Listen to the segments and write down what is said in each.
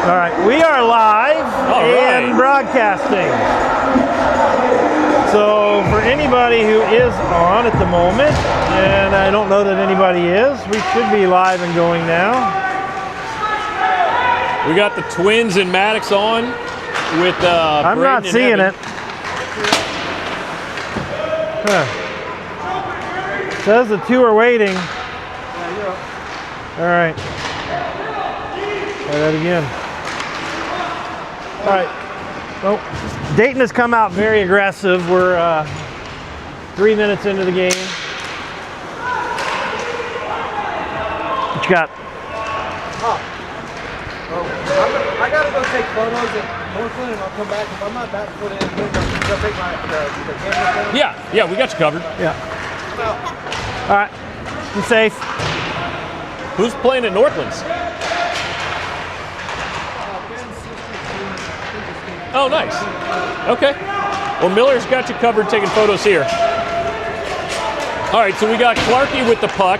All right, we are live and broadcasting. So for anybody who is on at the moment, and I don't know that anybody is, we should be live and going now. We got the twins and Maddox on with I'm Braden not seeing it. Huh. Says the two are waiting. Yeah, you're up. All right. Try that again. All right. Oh, Dayton has come out very aggressive. We're 3 minutes into the game. What you got? Hopp. I gotta go take photos at Northland, and I'll come back. If I'm not back for the end, I'll take the camera down. Yeah, we got you covered. Yeah. All right. Be safe. Who's playing at Northlands? Oh, nice. Okay. Well, Miller's got you covered taking photos here. All right, so we got Clarkey with the puck.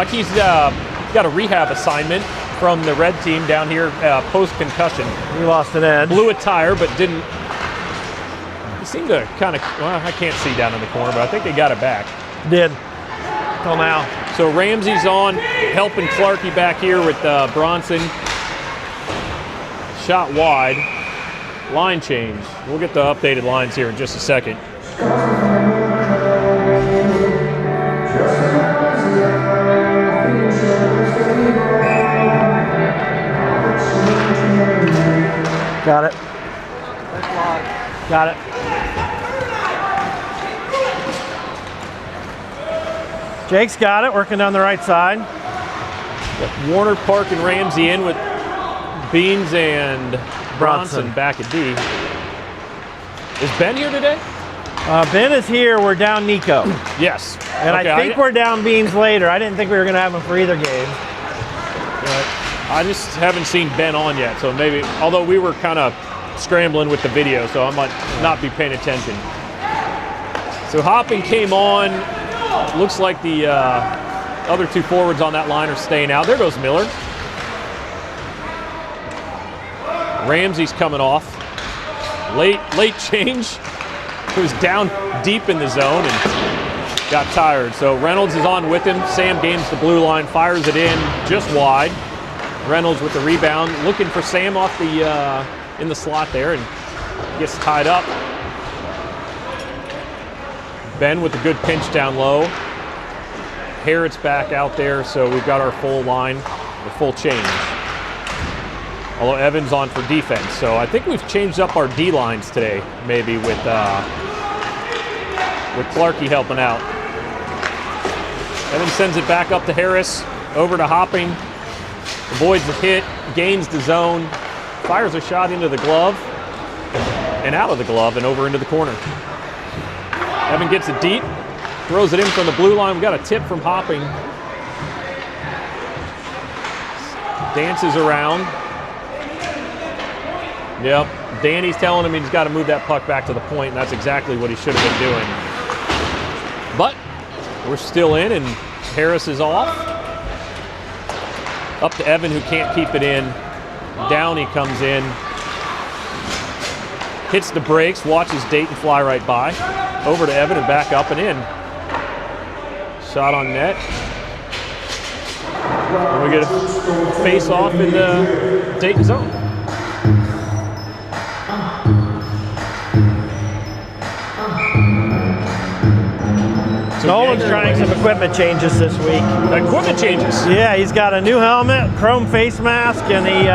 He's got a rehab assignment from the red team down here post-concussion. He lost an edge. Blew a tire, but didn't. He seemed to kind of, well, I can't see down in the corner, but I think they got it back. Did. Till now. So Ramsey's on, helping Clarkey back here with Bronson. Shot wide. Line change. We'll get the updated lines here in just a second. Got it. Got it. Jake's got it, working down the right side. Got Warner, Park, and Ramsey in with Beans and Bronson back at D. Is Ben here today? Ben is here. We're down Nico. Yes. And okay, I think we're down Beans later. I didn't think we were going to have him for either game. I just haven't seen Ben on yet, so maybe, although we were kind of scrambling with the video, so I might not be paying attention. So Hopping came on. Looks like the other two forwards on that line are staying out. There goes Miller. Ramsey's coming off. Late change. He was down deep in the zone and got tired. So Reynolds is on with him. Sam gains the blue line, fires it in just wide. Reynolds with the rebound, looking for Sam off the in the slot there and gets tied up. Ben with a good pinch down low. Harrod's back out there, so we've got our full line, the full change. Although Evans on for defense, so I think we've changed up our D lines today, maybe with Clarkey helping out. Evans sends it back up to Harris, over to Hopping. Avoids the hit, gains the zone, fires a shot into the glove, and out of the glove and over into the corner. Evan gets it deep, throws it in from the blue line. We got a tip from Hopping. Dances around. Yep, Danny's telling him he's got to move that puck back to the point, and that's exactly what he should have been doing. But we're still in, and Harris is off. Up to Evan, who can't keep it in. Down he comes in. Hits the brakes, watches Dayton fly right by. Over to Evan and back up and in. Shot on net. And we get a face off in the Dayton zone. Nolan's trying some equipment changes this week. Equipment changes? Yeah, he's got a new helmet, chrome face mask, and he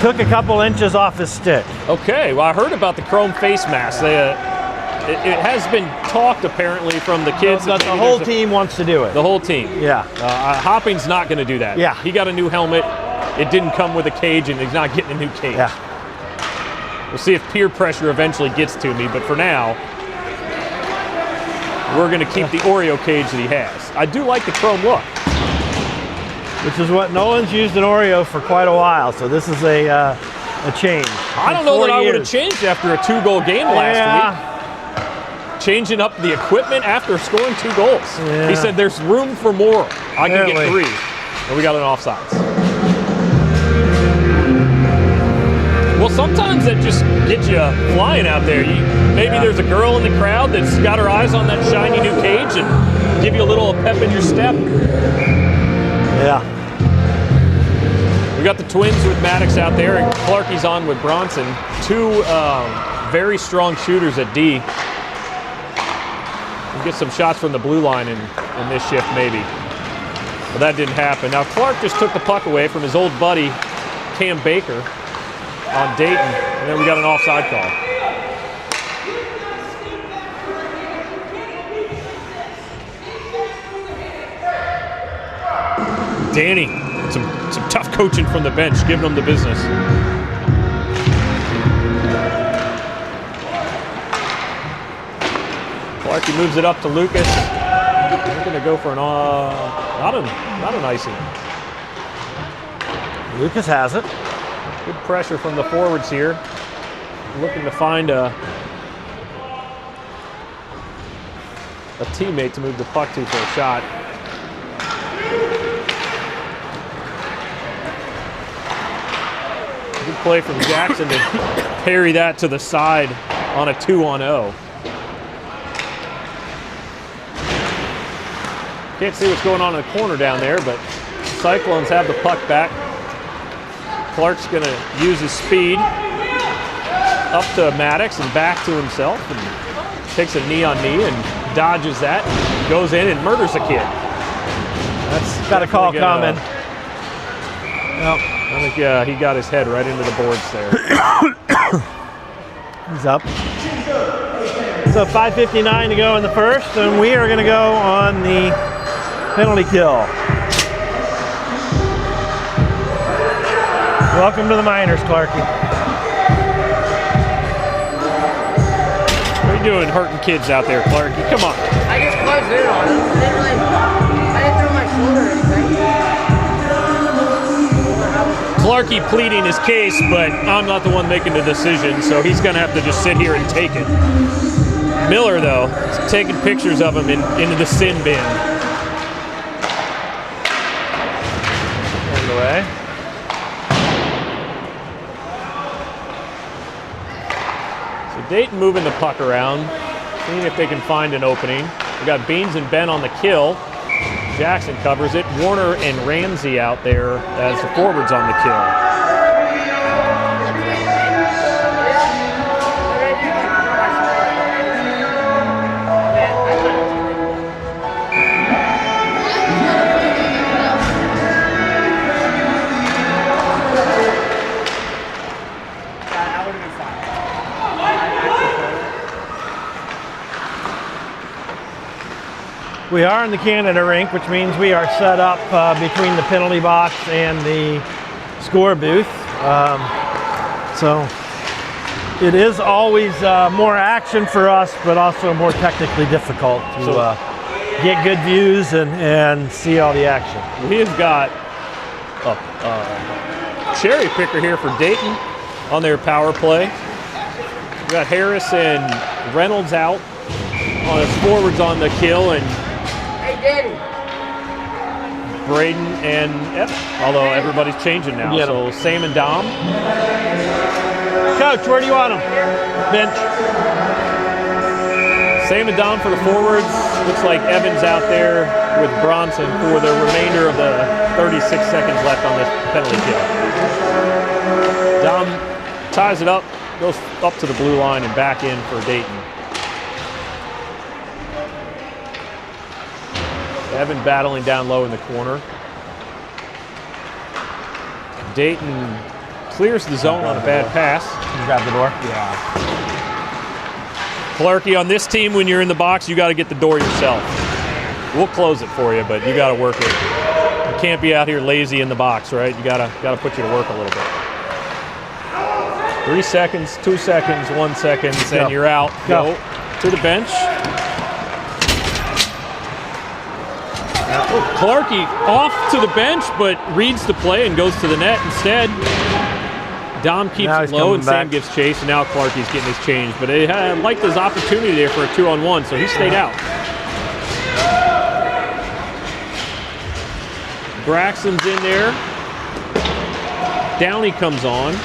took a couple inches off his stick. Okay, well I heard about the chrome face mask. It has been talked apparently from the kids. The whole team wants to do it. The whole team? Yeah. Hopping's not going to do that. Yeah. He got a new helmet. It didn't come with a cage, and he's not getting a new cage. Yeah. We'll see if peer pressure eventually gets to me, but for now, we're going to keep the Oreo cage that he has. I do like the chrome look. Which is what Nolan's used an Oreo for quite a while, so this is a change. I don't know that I would have changed after a 2-goal game last week. Changing up the equipment after scoring 2 goals. Yeah. He said there's room for more. I can get 3. And we got an offsides. Well, sometimes that just gets you flying out there. Maybe there's a girl in the crowd that's got her eyes on that shiny new cage and give you a little pep in your step. Yeah. We got the twins with Maddox out there, and Clarkie's on with Bronson. Two very strong shooters at D. We'll get some shots from the blue line in this shift, maybe. But that didn't happen. Now, Clark just took the puck away from his old buddy, Cam Baker, on Dayton, and then we got an offside call. Danny, some tough coaching from the bench, giving them the business. Clarkie moves it up to Lucas. We're going to go for not an icing. Lucas has it. Good pressure from the forwards here. Looking to find a teammate to move the puck to for a shot. Good play from Jackson to parry that to the side on a 2-on-0. Can't see what's going on in the corner down there, but Cyclones have the puck back. Clark's going to use his speed up to Maddox and back to himself, and takes a knee-on-knee and dodges that, goes in and murders a kid. That's got a call coming. Nope. I think he got his head right into the boards there. He's up. So 5:59 to go in the first, and we are going to go on the penalty kill. Welcome to the minors, Clarkie. What are you doing hurting kids out there, Clarkie? Come on. I just closed in on him. I didn't throw my shoulder or anything. Clarkie pleading his case, but I'm not the one making the decision, so he's going to have to just sit here and take it. Miller, though, is taking pictures of him into the sin bin. Hand away. Dayton moving the puck around, seeing if they can find an opening. We got Beans and Ben on the kill. Jackson covers it. Warner and Ramsey out there as the forwards on the kill. We are in the Canada rink, which means we are set up between the penalty box and the score booth. So it is always more action for us, but also more technically difficult to get good views and see all the action. We have got a cherry picker here for Dayton on their power play. We got Harris and Reynolds out on his forwards on the kill, and Braden and although everybody's changing now, so Sam and Dom. Coach, where do you want them? Bench. Sam and Dom for the forwards. Looks like Evans out there with Bronson for the remainder of the 36 seconds left on this penalty kill. Dom ties it up, goes up to the blue line and back in for Dayton. Evan battling down low in the corner. Dayton clears the zone on a bad pass. You grab the door? Yeah. Clarkie, on this team, when you're in the box, you got to get the door yourself. We'll close it for you, but you got to work it. You can't be out here lazy in the box, right? You got to put you to work a little bit. 3 seconds, 2 seconds, 1 second, and you're out. Go to the bench. Clarkie off to the bench, but reads the play and goes to the net instead. Dom keeps it low, and Sam gives chase, and now Clarkie's getting his change. But he liked his opportunity there for a 2-on-1, so he stayed out. Braxton's in there. Downey comes on.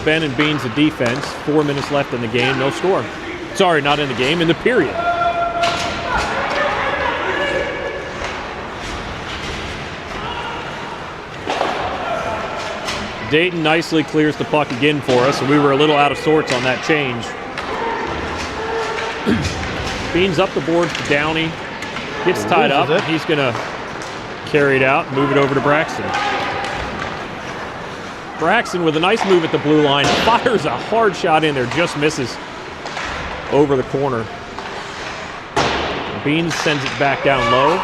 Ben and Beans the defense. 4 minutes left in the game, no score. Sorry, not in the game, in the period. Dayton nicely clears the puck again for us, and we were a little out of sorts on that change. Beans up the boards to Downey. Gets tied up. He's going to carry it out and move it over to Braxton. Braxton with a nice move at the blue line. Fires a hard shot in there. Just misses over the corner. Beans sends it back down low.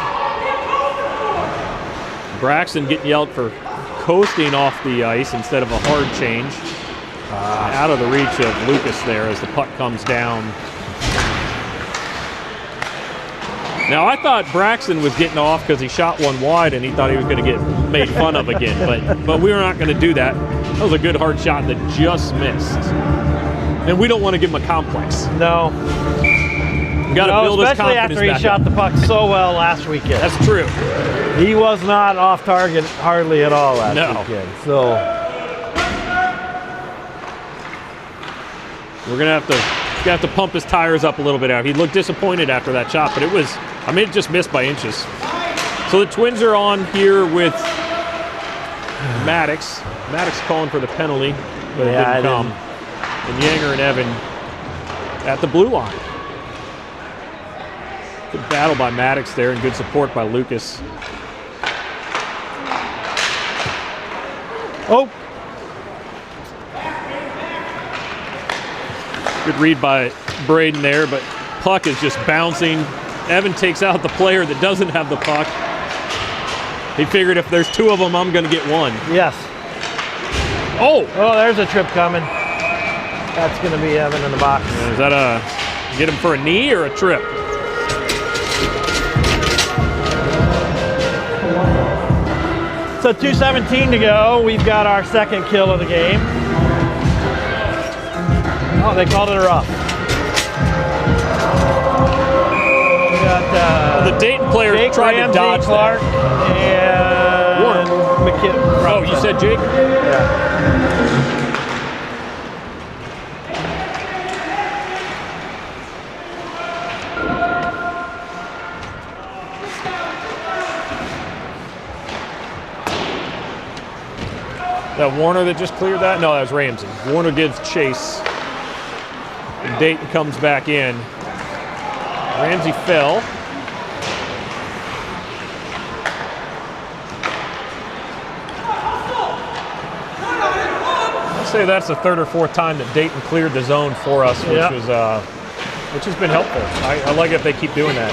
Braxton getting yelled for coasting off the ice instead of a hard change. Out of the reach of Lucas there as the puck comes down. Now, I thought Braxton was getting off because he shot one wide and he thought he was going to get made fun of again, but we were not going to do that. That was a good hard shot that just missed. And we don't want to give him a complex. No. We got to build his especially confidence after he back shot up. the puck so well last weekend. That's true. He was not off target hardly at all last weekend. So we're gonna have to pump his tires up a little bit out. He looked disappointed after that shot, but it just missed by inches. So the Twins are on here with Maddox. Maddox calling for the penalty, but it didn't come. And Yanger and Evan at the blue line. Good battle by Maddox there and good support by Lucas. Oh. Good read by Braden there, but puck is just bouncing. Evan takes out the player that doesn't have the puck. He figured if there's two of them, I'm going to get one. Yes. Oh, there's a trip coming. That's going to be Evan in the box. Is that get him for a knee or a trip? So 2:17 to go. We've got our second kill of the game. Oh, they called it a rough. We got the Dayton player Jake, tried Ramsey, to dodge Clark, that. and McKinney. Oh, you said Jake? Yeah. That Warner that just cleared that? No, that was Ramsey. Warner gives chase. And Dayton comes back in. Ramsey fell. I'd say that's the third or fourth time that Dayton cleared the zone for us, which has been helpful. I like it if they keep doing that.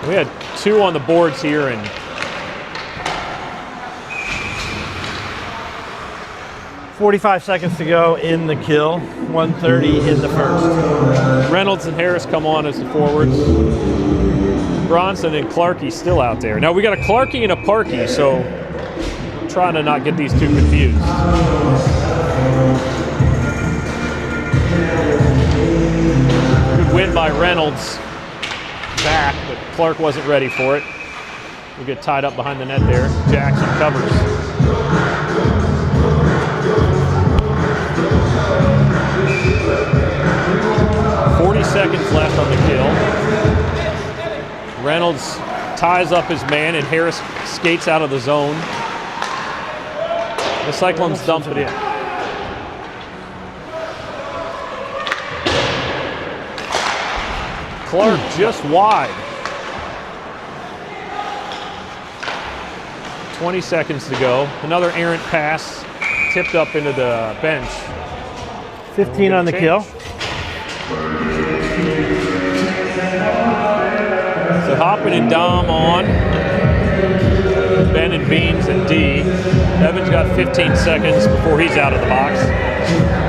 We had two on the boards here, and 45 seconds to go in the kill. 1:30 in the first. Reynolds and Harris come on as the forwards. Bronson and Clarkey still out there. Now we got a Clarkey and a Parkey, so I'm trying to not get these two confused. Good win by Reynolds back, but Clark wasn't ready for it. We get tied up behind the net there. Jackson covers. Seconds left on the kill. Reynolds ties up his man and Harris skates out of the zone. The Cyclones dump it in. Clark just wide. 20 seconds to go. Another errant pass tipped up into the bench. 15 on the kill. So Hoppin and Dom on. Ben and Beans and D. Evan's got 15 seconds before he's out of the box.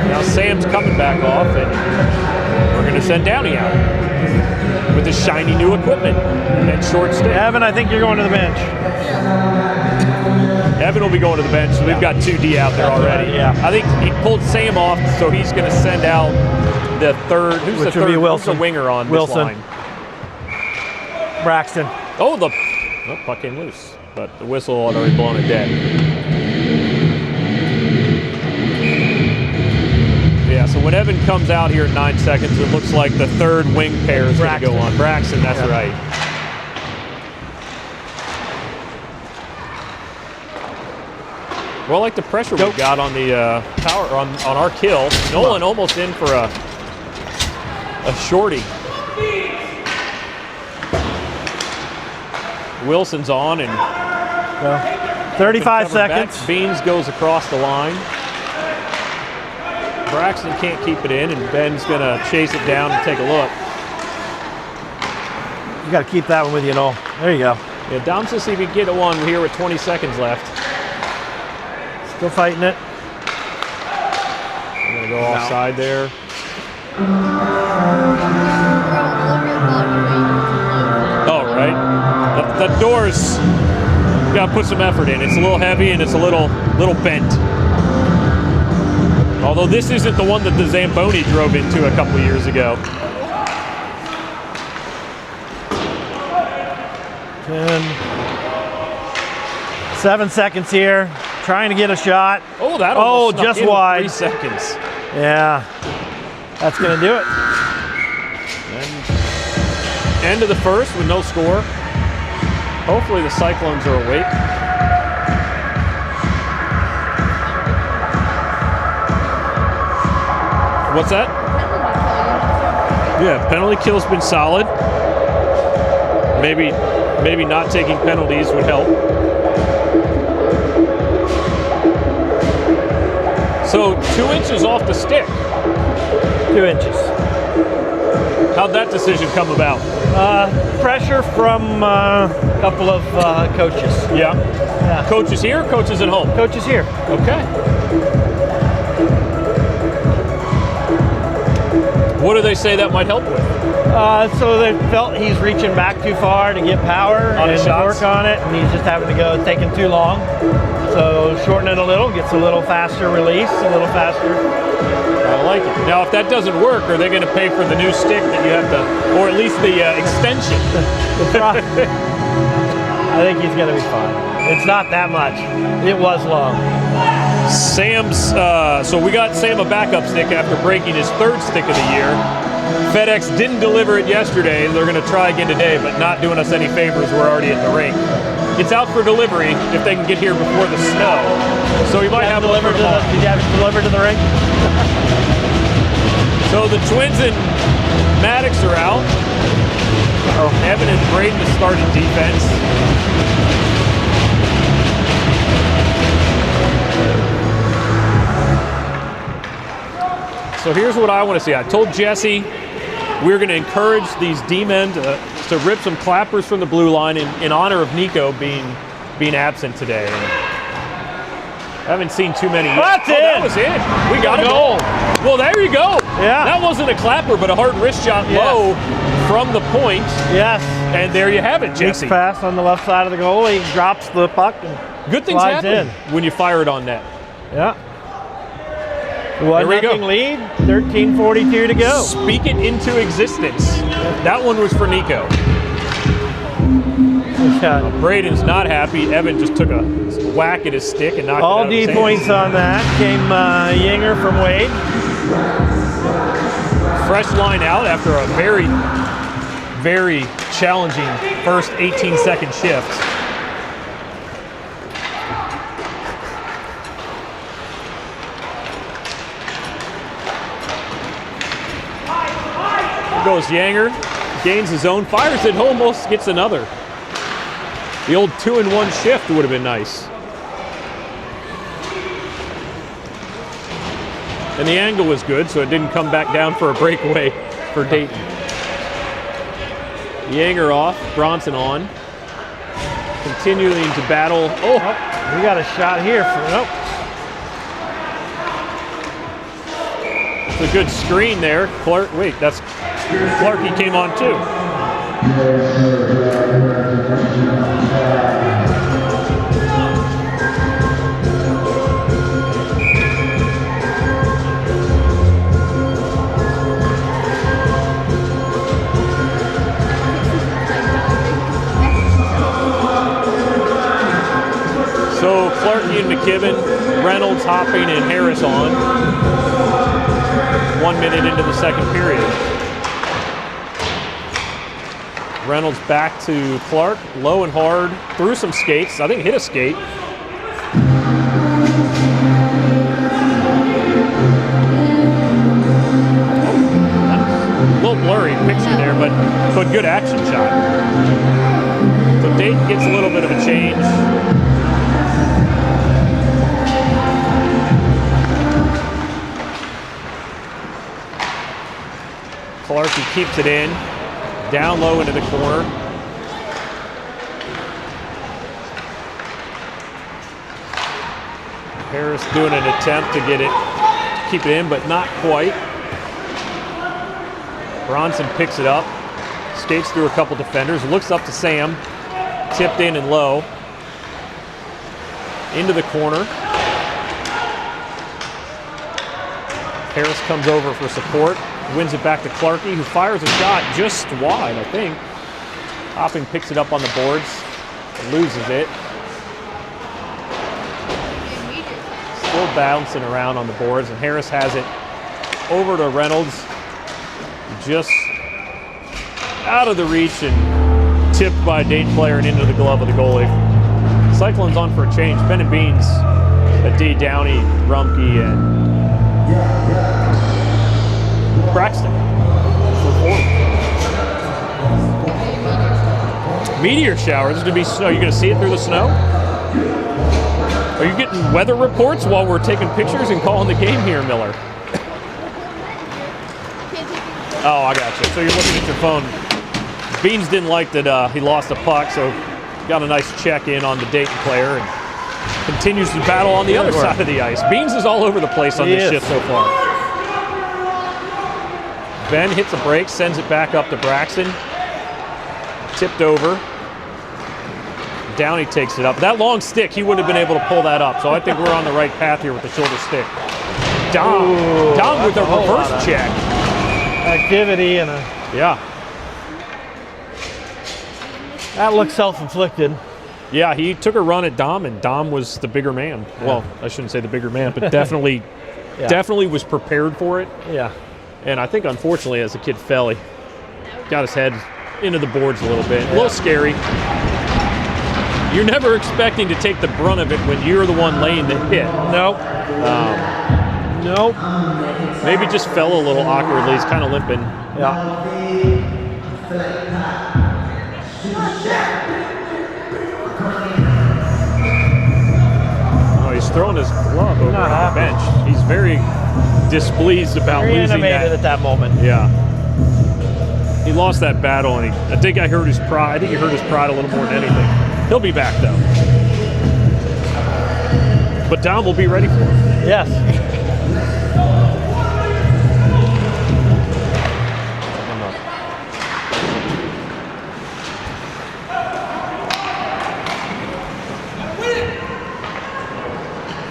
Now Sam's coming back off, and we're going to send Downey out with his shiny new equipment and short stick. Evan, I think you're going to the bench. Evan will be going to the bench, so we've got 2D out there already. Yeah. I think he pulled Sam off, so he's going to send out the third. Who's Which the would third? be Wilson. Who's the winger on Wilson. this line? Braxton. Oh, the Oh, puck came loose, but the whistle had already blown it dead. Yeah, so when Evan comes out here at 9 seconds, it looks like the third wing pair is going to go on. Braxton, that's right. Well, I like the pressure we got on the power on our kill. Nolan almost in for a shorty. Wilson's on and 35 seconds. Back. Beans goes across the line. Braxton can't keep it in, and Ben's going to chase it down and take a look. You got to keep that one with you, Noel. There you go. Yeah, Dom says if he can get one here with 20 seconds left. Still fighting it. I'm going to go offside there. Oh, right. The door's got to put some effort in. It's a little heavy and it's a little bent. Although this isn't the one that the Zamboni drove into a couple years ago. 7 seconds here. Trying to get a shot. Oh, that almost just in wide. 3 seconds. Yeah, that's going to do it. And end of the first with no score. Hopefully the Cyclones are awake. What's that? Yeah, penalty kill's been solid. Maybe not taking penalties would help. So 2 inches off the stick. 2 inches. How'd that decision come about? Pressure from a couple of coaches. Yeah. Yeah. Coaches here, coaches at home? Coaches here. Okay. What do they say that might help with? So they felt he's reaching back too far to get power On and work on it, and he's just having to go, taking too long. So shorten it a little, gets a little faster release, a little faster. I like it. Now, if that doesn't work, are they going to pay for the new stick that you have to, or at least the extension? I think he's going to be fine. It's not that much. It was long. Sam's, so we got Sam a backup stick after breaking his 3rd stick of the year. FedEx didn't deliver it yesterday. They're going to try again today, but not doing us any favors. We're already at the rink. It's out for delivery if they can get here before the snow. So we might have delivered to the. Did you have it delivered to the rink? So the Twins and Maddox are out. Evan and Braden have started defense. So here's what I want to see. I told Jesse we're going to encourage these D-men to rip some clappers from the blue line in honor of Nico being absent today. And I haven't seen too many yet. That's it. That was it. We got a goal. Well, there you go. Yeah. That wasn't a clapper, but a hard wrist shot low from the point. Yes. And there you have it, Jesse. Big pass on the left side of the goal. He drops the puck and Good things slides happen in. when you fire it on net. Yeah. There we go. 1-0 lead, 13:42 to go. Speak it into existence. That one was for Nico. Yeah. Braden's not happy. Evan just took a whack at his stick and knocked it out All of D his hands. points on that. Came Yinger from Wade. Fresh line out after a very, very challenging first 18-second shift. Goes Yanger, gains his own, fires it, almost gets another. The old 2-in-1 shift would have been nice. And the angle was good, so it didn't come back down for a breakaway for Dayton. Yanger off, Bronson on. Continuing to battle. Oh, We got a shot here. it's a good screen there. That's Clarkey came on too. Ian McKibben, Reynolds, Hopping, and Harris on. 1 minute into the second period. Reynolds back to Clark, low and hard, threw some skates. I think hit a skate. A little blurry picture there, but good action shot. So Dayton gets a little bit of a change. Clark keeps it in. Down low into the corner. Harris doing an attempt to get it, keep it in, but not quite. Bronson picks it up, skates through a couple defenders, looks up to Sam, tipped in and low. Into the corner. Harris comes over for support. Wins it back to Clarkey, who fires a shot just wide, I think. Hopping picks it up on the boards, loses it. Still bouncing around on the boards, and Harris has it over to Reynolds. Just out of the reach and tipped by a Dayton player and into the glove of the goalie. Cyclones on for a change. Ben and Beans, D. Downey, Rumpke, and Braxton for forward. Meteor shower. There's going to be snow. You're going to see it through the snow? Are you getting weather reports while we're taking pictures and calling the game here, Miller? Oh, I got you. So you're looking at your phone. Beans didn't like that he lost a puck, so got a nice check in on the Dayton player and continues to battle on the other side of the ice. Beans is all over the place on this shift so far. Ben hits a break, sends it back up to Braxton. Tipped over. Downey takes it up. That long stick, he wouldn't have been able to pull that up. So I think we're on the right path here with the shoulder stick. Dom with a reverse check. Activity and a... Yeah. That looks self-inflicted. Yeah, he took a run at Dom, and Dom was the bigger man. Well, I shouldn't say the bigger man, but definitely, definitely was prepared for it. Yeah. And I think, unfortunately, as the kid fell, he got his head into the boards a little bit. A little scary. You're never expecting to take the brunt of it when you're the one laying the hit. Nope. Nope. Maybe just fell a little awkwardly. He's kind of limping. Yeah. Oh, he's throwing his glove over on the bench. He's very displeased about losing that. At that moment. Yeah. He lost that battle, and I think I hurt his pride. I think he hurt his pride a little more than anything. He'll be back, though. But Dom will be ready for him. Yes.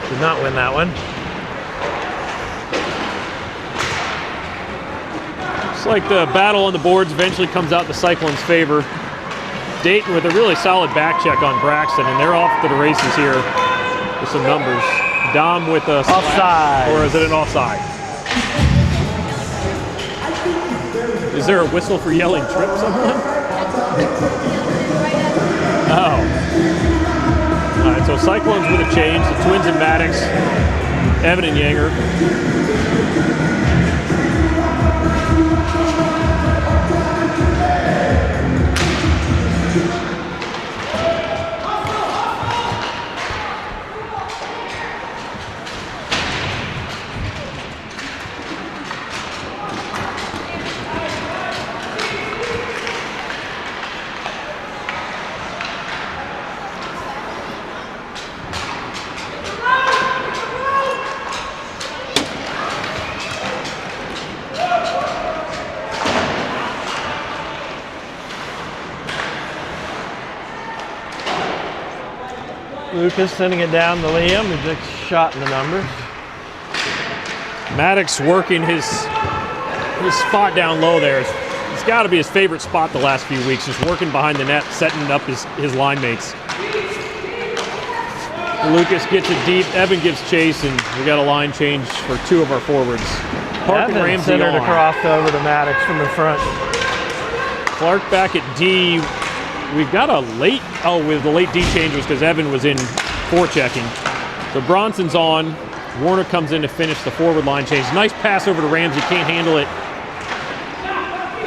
Did not win that one. Looks like the battle on the boards eventually comes out in the Cyclones' favor. Dayton with a really solid back check on Braxton, and they're off to the races here with some numbers. Dom with a offside. Or is it an offside? Is there a whistle for yelling trip someone? Oh. All right, so Cyclones with a change. The Twins and Maddox, Evan and Yanger. Lucas sending it down to Liam, who just shot in the numbers. Maddox working his spot down low there. It's got to be his favorite spot the last few weeks, just working behind the net, setting up his line mates. Lucas gets it deep. Evan gives chase, and we got a line change for 2 of our forwards. Park and Evan Ramsey centered on. across over to Maddox from the front. Clark back at D. We've got a late, with the late D change was because Evan was in forechecking. So Bronson's on. Warner comes in to finish the forward line change. Nice pass over to Ramsey, can't handle it.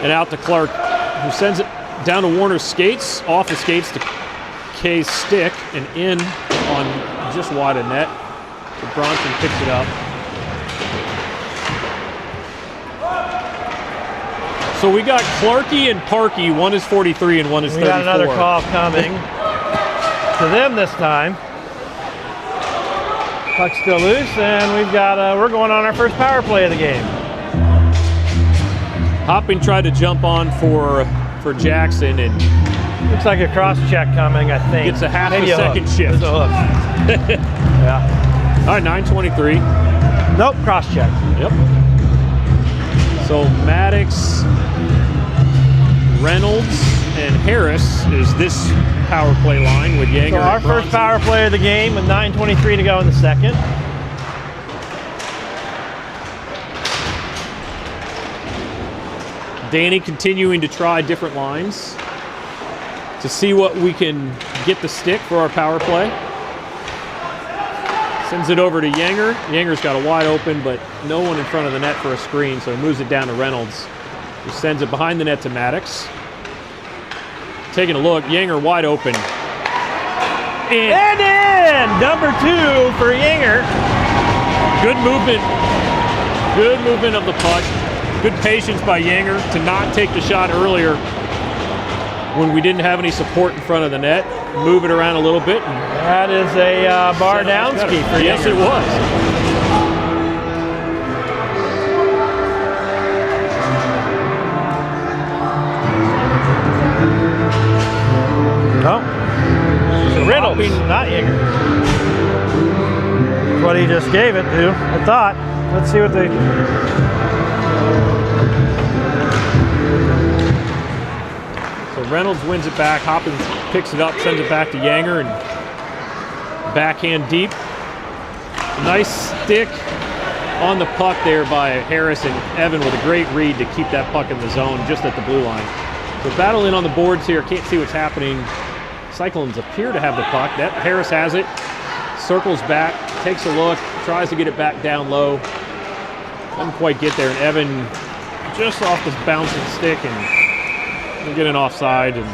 And out to Clark, who sends it down to Warner's skates, off the skates to Kay's stick, and in on just wide of net. So Bronson picks it up. So we got Clarky and Parky. One is 43 and one is 34. We got another call coming to them this time. Puck's still loose, and we're going on our first power play of the game. Hopping tried to jump on for Jackson and Looks like a cross check coming, I think. gets a half Maybe a second hook. shift. It's a hook. Yeah. All right, 9:23. Nope, cross check. Yep. So Maddox, Reynolds, and Harris is this power play line with Yanger. So our and first Bronson. power play of the game with 9:23 to go in the second. Danny continuing to try different lines to see what we can get the stick for our power play. Sends it over to Yanger. Yanger's got a wide open, but no one in front of the net for a screen, so he moves it down to Reynolds, who sends it behind the net to Maddox. Taking a look, Yanger wide open. And in! Number 2 for Yanger. Good movement. Good movement of the puck. Good patience by Yanger to not take the shot earlier when we didn't have any support in front of the net. Move it around a little bit. And That is a bar down ski for yes, Yanger. it was. No. So Reynolds, not Yanger. That's what he just gave it to, I thought. Let's see what they... So Reynolds wins it back. Hoppins picks it up, sends it back to Yanger, and backhand deep. Nice stick on the puck there by Harris and Evan with a great read to keep that puck in the zone just at the blue line. So battling on the boards here. Can't see what's happening. Cyclones appear to have the puck. That Harris has it. Circles back, takes a look, tries to get it back down low. Doesn't quite get there, and Evan just off this bouncing stick, and they're getting offside, and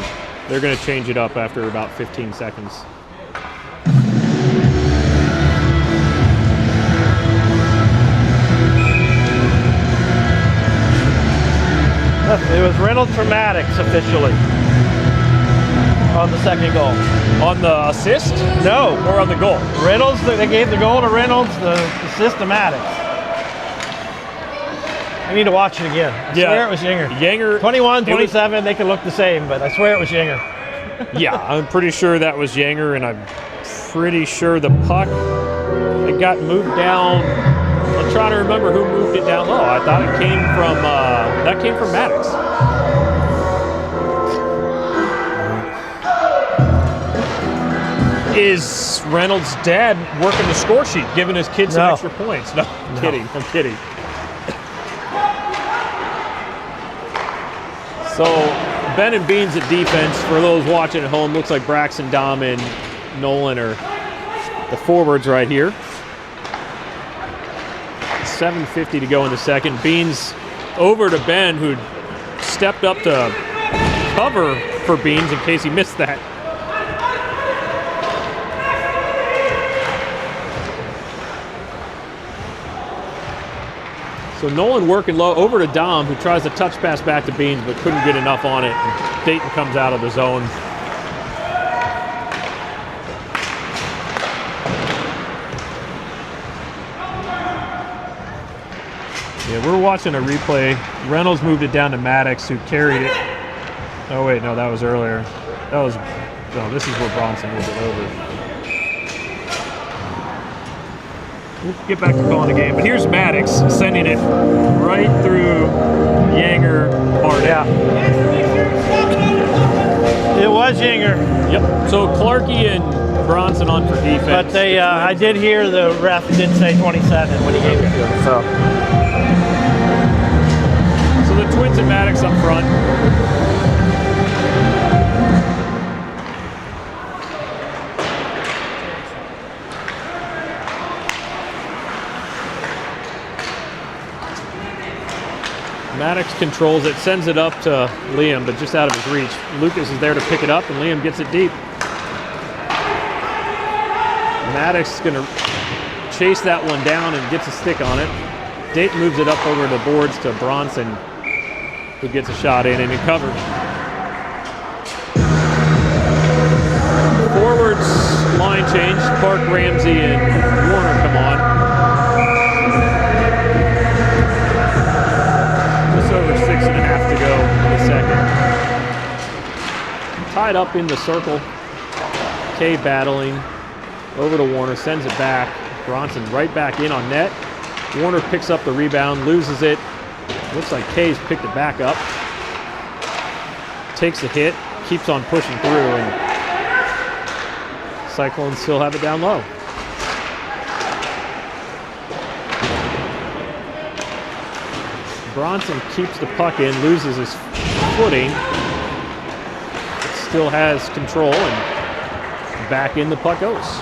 they're going to change it up after about 15 seconds. It was Reynolds for Maddox officially on the second goal. On the assist? No, Or on the goal? Reynolds, they gave the goal to Reynolds, the assist to Maddox. I need to watch it again. I swear it was Yanger. Yanger. 21, 27, they could look the same, but I swear it was Yanger. Yeah, I'm pretty sure that was Yanger, and I'm pretty sure the puck, it got moved down. I'm trying to remember who moved it down low. I thought it came from, that came from Maddox. Is Reynolds' dad working the score sheet, giving his kids some No. extra points? No, I'm kidding. I'm kidding. So Ben and Beans at defense. For those watching at home, looks like Braxton, Dom, and Nolan are the forwards right here. 7:50 to go in the second. Beans over to Ben, who stepped up to cover for Beans in case he missed that. So Nolan working low over to Dom, who tries to touch pass back to Beans, but couldn't get enough on it. And Dayton comes out of the zone. Yeah, we're watching a replay. Reynolds moved it down to Maddox, who carried it. Oh wait, no, that was earlier. No, this is where Bronson moved it over. We'll get back to calling the game, but here's Maddox sending it right through Yanger hard. Yeah. It was Yanger. Yep. So Clarky and Bronson on for defense. But they, I did hear the ref did say 27 when he gave it to him. So the Twins and Maddox up front. Maddox controls it, sends it up to Liam, but just out of his reach. Lucas is there to pick it up, and Liam gets it deep. Maddox is going to chase that one down and gets a stick on it. Dayton moves it up over the boards to Bronson, who gets a shot in and it covered. Forwards line change. Park, Ramsey, and Warner come on. Over 6.5 to go in the second. Tied up in the circle. Kay battling over to Warner, sends it back. Bronson right back in on net. Warner picks up the rebound, loses it. Looks like Kay's picked it back up. Takes a hit, keeps on pushing through, and Cyclones still have it down low. Bronson keeps the puck in, loses his footing, but still has control, and back in the puck goes.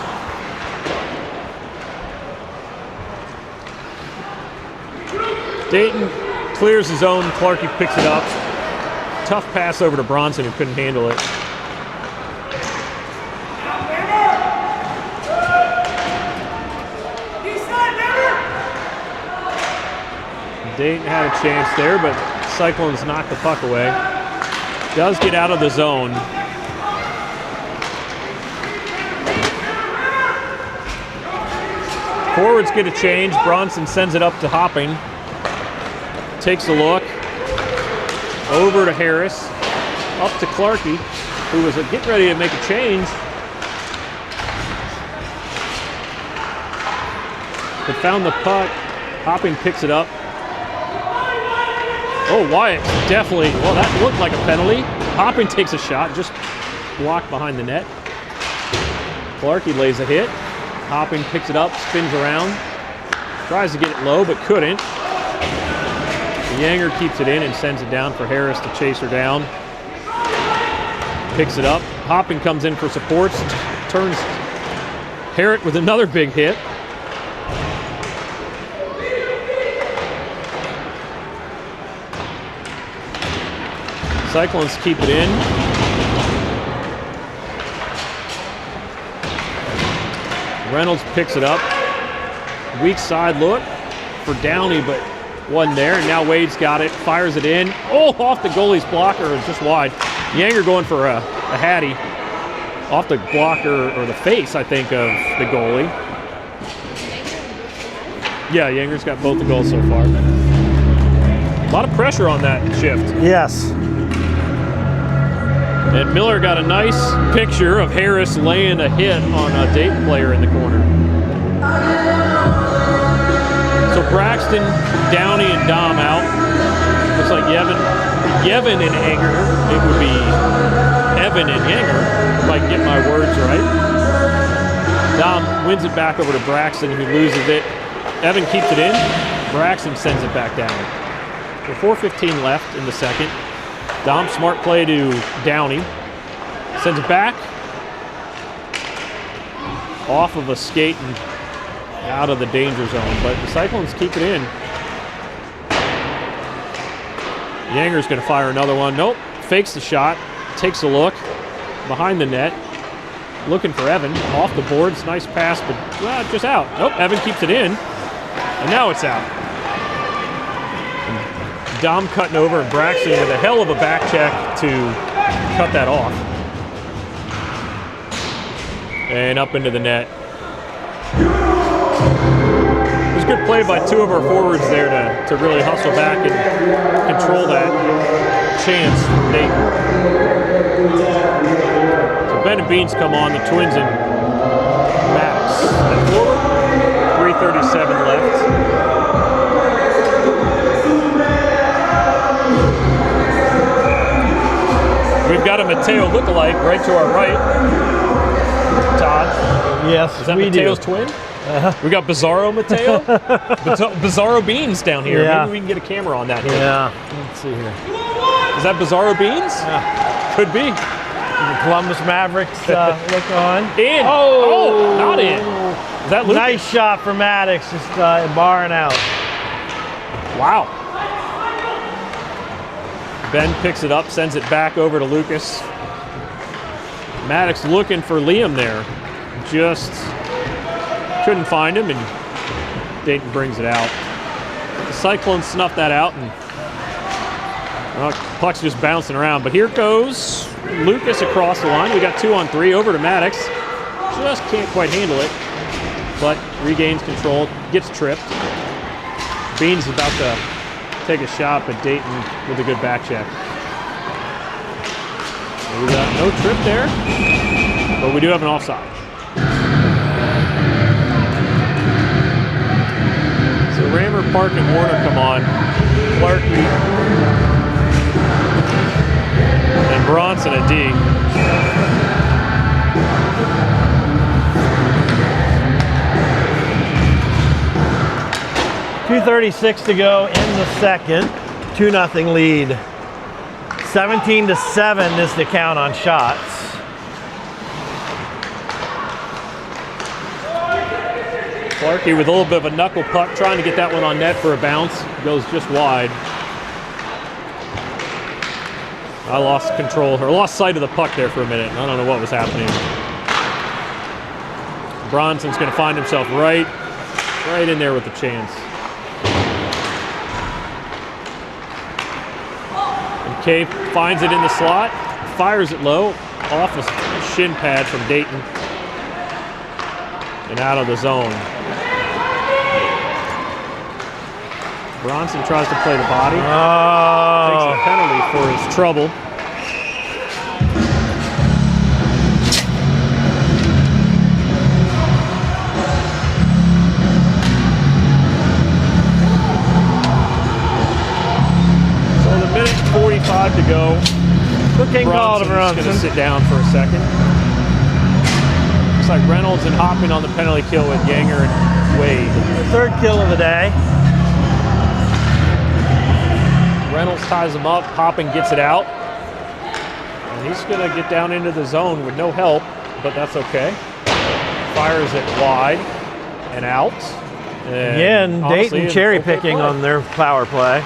Dayton clears his own, Clarkie picks it up. Tough pass over to Bronson, who couldn't handle it. Dayton had a chance there, but Cyclones knocked the puck away. Does get out of the zone. Forwards get a change. Bronson sends it up to Hopping. Takes a look. Over to Harris. Up to Clarkie, who was getting ready to make a change. But found the puck. Hopping picks it up. Oh, Wyatt definitely, well, that looked like a penalty. Hopping takes a shot, just blocked behind the net. Clarkie lays a hit. Hopping picks it up, spins around. Tries to get it low, but couldn't. Yanger keeps it in and sends it down for Harris to chase her down. Picks it up. Hopping comes in for supports. Turns Harriet with another big hit. Cyclones keep it in. Reynolds picks it up. Weak side look for Downey, but wasn't there. And now Wade's got it, fires it in. Oh, off the goalie's blocker, just wide. Yanger going for a hattie. Off the blocker, or the face, I think, of the goalie. Yeah, Yanger's got both the goals so far. A lot of pressure on that shift. Yes. And Miller got a nice picture of Harris laying a hit on a Dayton player in the corner. So Braxton, Downey, and Dom out. Looks like Yevon and Anger. It would be Evan and Yanger, if I can get my words right. Dom wins it back over to Braxton, who loses it. Evan keeps it in. Braxton sends it back down. With 4:15 left in the second. Dom, smart play to Downey. Sends it back. Off of a skate and out of the danger zone, but the Cyclones keep it in. Yanger's going to fire another one. Nope. Fakes the shot. Takes a look. Behind the net. Looking for Evan. Off the boards. Nice pass, but just out. Nope. Evan keeps it in. And now it's out. Dom cutting over, and Braxton with a hell of a back check to cut that off. And up into the net. It was good play by two of our forwards there to really hustle back and control that chance from Dayton. So Ben and Beans come on, the Twins and Maddox at forward. 3:37 left. We've got a Mateo lookalike right to our right. Todd? Yes, Is that we Mateo's do. twin? We got Bizarro Mateo, Bizarro Beans down here. Yeah. Maybe we can get a camera on that here. Yeah, let's see here. Is that Bizarro Beans? Yeah. Could be. The Columbus Mavericks look on. In. Oh, not in. Is that Lucas? Nice shot from Maddox, just barring out. Wow. Ben picks it up, sends it back over to Lucas. Maddox looking for Liam there. Just couldn't find him, and Dayton brings it out. The Cyclones snuffed that out, and puck's just bouncing around. But here goes Lucas across the line. We got 2-on-3 over to Maddox. Just can't quite handle it, but regains control, gets tripped. Beans is about to take a shot, but Dayton with a good back check. We got no trip there, but we do have an offside. So Rammer, Park, and Warner come on. Clarkey and Bronson at D. .236 to go in the second. 2-0 lead. 17-7 is the count on shots. Clarkey with a little bit of a knuckle puck, trying to get that one on net for a bounce. Goes just wide. I lost control, or lost sight of the puck there for a minute. I don't know what was happening. Bronson's going to find himself right in there with the chance. And Cave finds it in the slot, fires it low, off a shin pad from Dayton, and out of the zone. Bronson tries to play the body. Takes a penalty for his trouble. So the minute 45 to go. Cooking call to Bronson's going to Bronson. sit down for a second. Looks like Reynolds and Hopping on the penalty kill with Yanger and Wade. The third kill of the day. Reynolds ties him up, Hopping gets it out. And he's going to get down into the zone with no help, but that's okay. Fires it wide and out. And Again, honestly, Dayton cherry okay picking play. on their power play.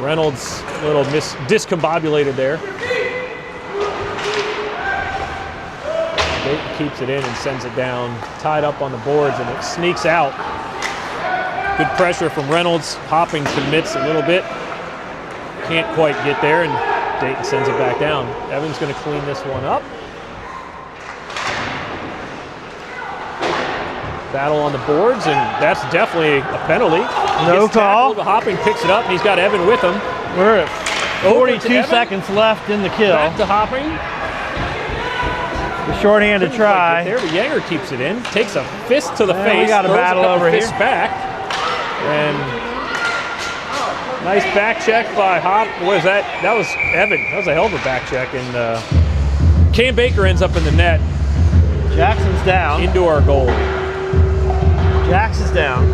Reynolds a little discombobulated there. Dayton keeps it in and sends it down, tied up on the boards, and it sneaks out. Good pressure from Reynolds. Hopping commits a little bit. Can't quite get there, and Dayton sends it back down. Evan's going to clean this one up. Battle on the boards, and that's definitely a penalty. No call. Tackled, Hopping picks it up, and he's got Evan with him. We're at Over to 42 Evan. seconds left in the kill. Back to Hopping. The shorthanded Couldn't quite try. get there, but Yanger keeps it in. Takes a fist to the Yeah, face. we got a throws battle couple over fists here. back. And nice back check by Hopp. What is that? That was Evan. That was a hell of a back check. And Cam Baker ends up in the net Jackson's down. into our goal. Jackson's down.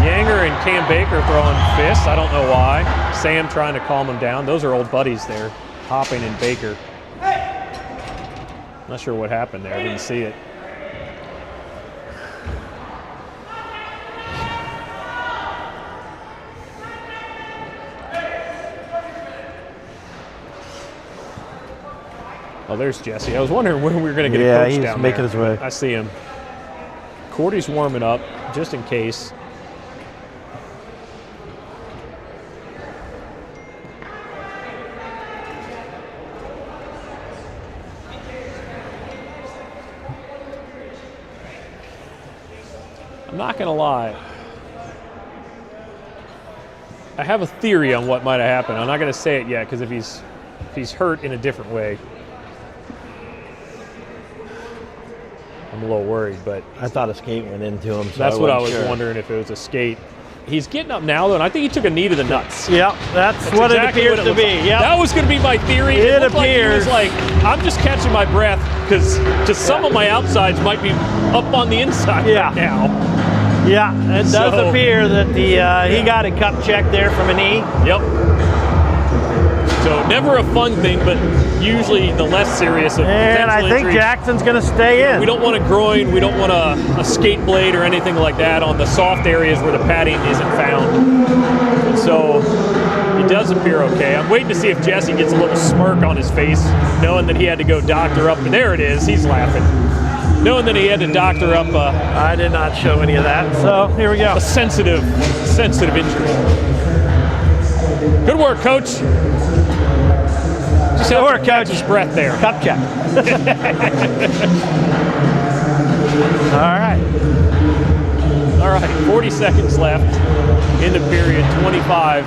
Yanger and Cam Baker throwing fists. I don't know why. Sam trying to calm him down. Those are old buddies there, Hopping and Baker. Not sure what happened there. I didn't see it. Oh, there's Jesse. I was wondering when we were going to get a coach he's down making there. his way. I see him. Cordy's warming up, just in case. I'm not going to lie. I have a theory on what might have happened. I'm not going to say it yet because if he's hurt in a different way, I'm a little worried. But I thought a skate went into him. So that's what I was wasn't sure. wondering, if it was a skate. He's getting up now, though, and I think he took a knee to the nuts. Yep, that's what exactly it appears to be. Yep. That was going to be my theory. It looked appears. Like he was like, I'm just catching my breath because just some of my outsides might be up on the inside right now. Yeah, it does appear that he got a cup check there from a knee. Yep. So never a fun thing, but usually the less serious of And I think injuries. Jackson's going to stay in. We don't want a groin, we don't want a skate blade or anything like that on the soft areas where the padding isn't found. And so he does appear okay. I'm waiting to see if Jesse gets a little smirk on his face, knowing that he had to go doctor up. And there it is, he's laughing. Knowing that he had to doctor up I did not show any of that, so here we go. a sensitive injury. Good work, Coach. Just Good work, catch Coach. his breath there. Cup check. All right. 40 seconds left in the period, 25,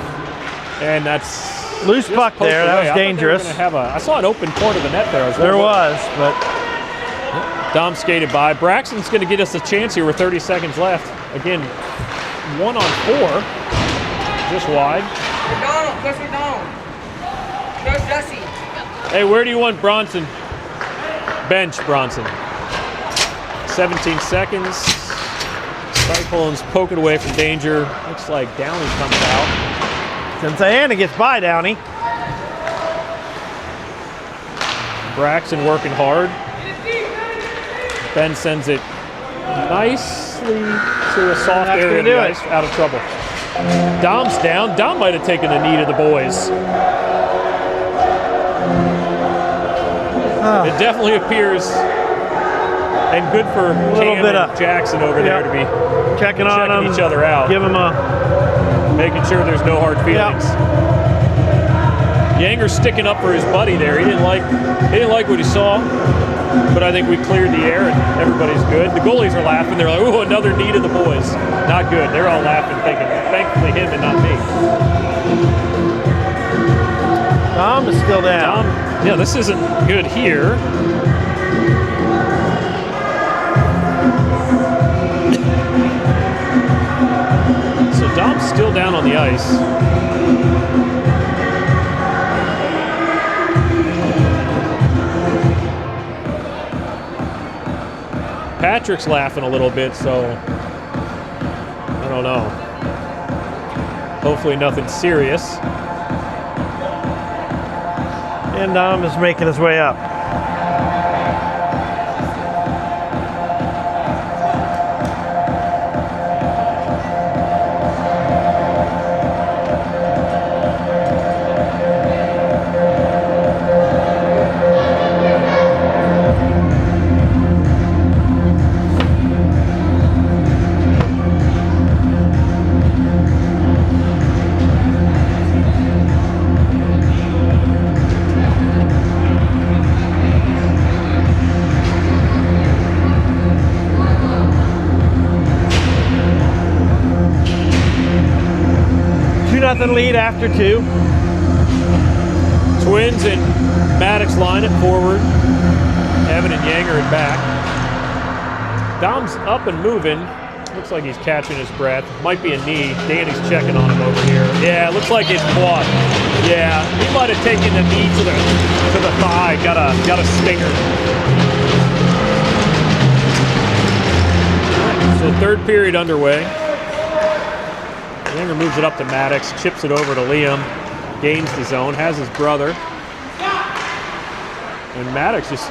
and that's Loose just puck poked there. That away. was I thought they were dangerous. gonna have I saw an open part of the net there. There was, but Dom skated by. Braxton's going to get us a chance here with 30 seconds left. Again, 1 on 4, just wide. McDonald, Coach McDonald. Coach Jesse. Hey, where do you want Bronson? Bench Bronson. 17 seconds. Cyclones poke it away from danger. Looks like Downey comes out. Cincinnati gets by Downey. Braxton working hard. Ben sends it nicely to a soft That's area of gonna the do ice, out of trouble. Dom's down. Dom might have taken a knee to the boys. It definitely appears, and good for Cam bit and of- Jackson over there to be Checking on checking them. each other out, Give them a. making sure there's no hard feelings. Yanger's sticking up for his buddy there. He didn't like what he saw, but I think we cleared the air and everybody's good. The goalies are laughing. They're like, "Ooh, another knee to the boys." Not good. They're all laughing, thinking, "Thankfully him and not me." Tom is still down. Yeah, this isn't good here. So Dom's still down on the ice. Patrick's laughing a little bit, so I don't know. Hopefully nothing serious. And Dom is making his way up. Nothing lead after 2. Twins and Maddox line it forward. Evan and Yanger at back. Dom's up and moving. Looks like he's catching his breath. Might be a knee. Danny's checking on him over here. Yeah, looks like his quad. Yeah, he might have taken the knee to the thigh. Got a stinger. So third period underway. Yanger moves it up to Maddox, chips it over to Liam, gains the zone, has his brother. And Maddox just,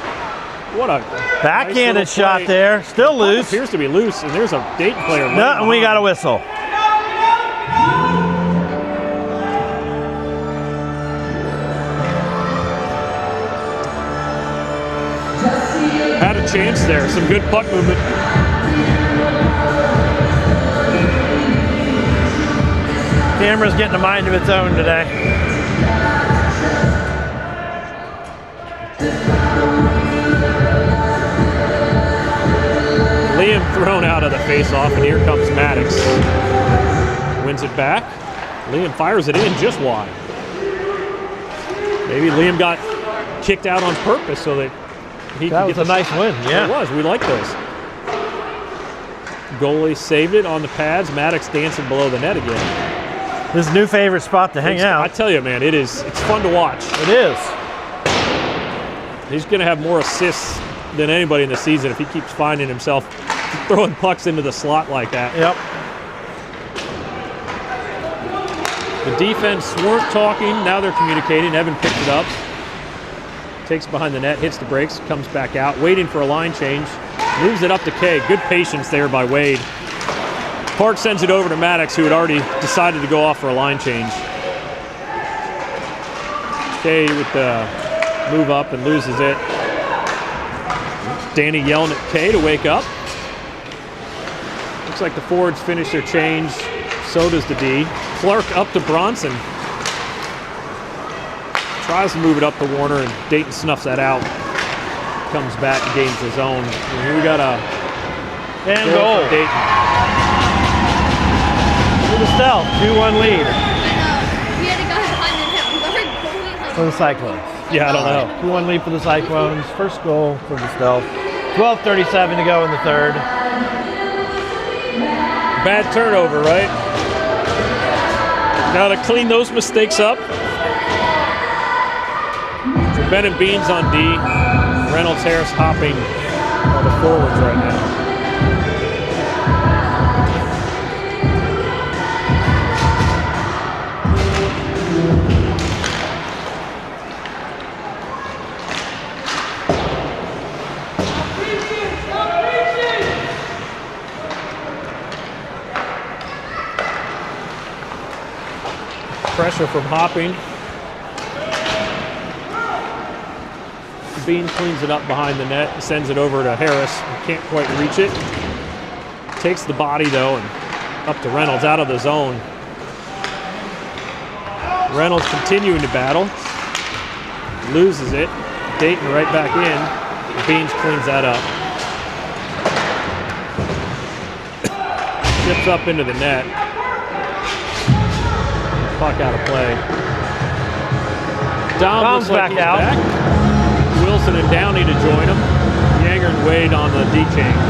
what a Backhanded nice little shot play. there. Still loose. Appears to be loose, and there's a Dayton player. No, and we got a whistle. Had a chance there, some good puck movement. Camera's getting a mind of its own today. Liam thrown out of the face-off, and here comes Maddox. Wins it back. Liam fires it in just wide. Maybe Liam got kicked out on purpose so that he That could was get a nice win, yeah. It was. We like those. Goalie saved it on the pads. Maddox dancing below the net again. His new favorite spot to hang out. I tell you, man, it's fun to watch. It is. He's going to have more assists than anybody in the season if he keeps finding himself throwing pucks into the slot like that. Yep. The defense weren't talking. Now they're communicating. Evan picks it up. Takes behind the net, hits the brakes, comes back out, waiting for a line change. Moves it up to Kay. Good patience there by Wade. Park sends it over to Maddox, who had already decided to go off for a line change. Kay with the move up and loses it. Danny yelling at Kay to wake up. Looks like the forwards finish their change. So does the D. Clark up to Bronson. Tries to move it up to Warner, and Dayton snuffs that out. Comes back and gains his own. And here we got a goal for Dayton. For the Stealth, 2-1 lead. I know. We had a guy behind him. For the Cyclones. Yeah, I don't know. 2-1 lead for the Cyclones. First goal for the Stealth. 12:37 to go in the third. Bad turnover, right? Now to clean those mistakes up. Ben and Beans on D. Reynolds, Harris, Hopping are the forwards right now. Pressure from Hopping. Bean cleans it up behind the net, sends it over to Harris. Can't quite reach it. Takes the body though, and up to Reynolds out of the zone. Reynolds continuing to battle. Loses it. Dayton right back in. Beans cleans that up. Chips up into the net. Puck out of play. Dom's looks like back out. Back. Wilson and Downey to join him. Yanger and Wade on the D change.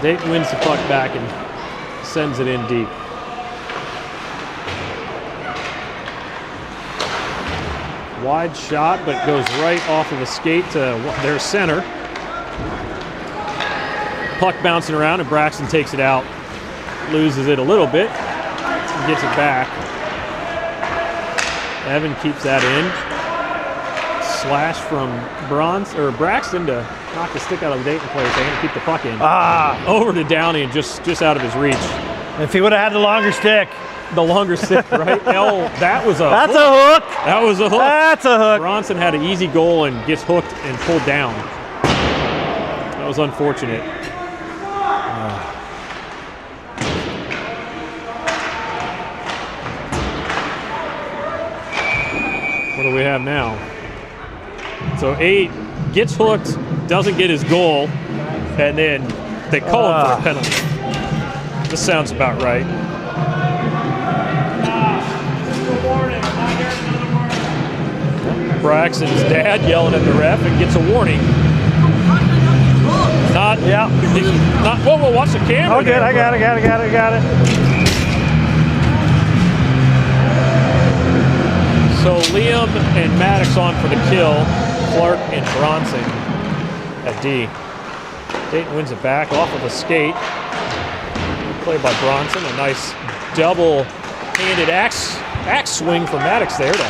Dayton wins the puck back and sends it in deep. Wide shot, but goes right off of the skate to their center. Puck bouncing around, and Braxton takes it out. Loses it a little bit, and gets it back. Evan keeps that in. Slash from Braxton to knock the stick out of the Dayton player's hand and keep the puck in. Over to Downey and just out of his reach. If he would have had the longer stick. The longer stick, right? That was a That's hook. a hook. That was a hook. That's a hook. Bronson had an easy goal and gets hooked and pulled down. That was unfortunate. What do we have now? So 8 gets hooked, doesn't get his goal, and then they call him for a penalty. This sounds about right. Braxton's dad yelling at the ref and gets a warning. Not. Whoa, watch the camera. Oh, good. There, I got it. So Liam and Maddox on for the kill. Clark and Bronson at D. Dayton wins it back off of a skate. Play by Bronson. A nice double-handed axe swing from Maddox there to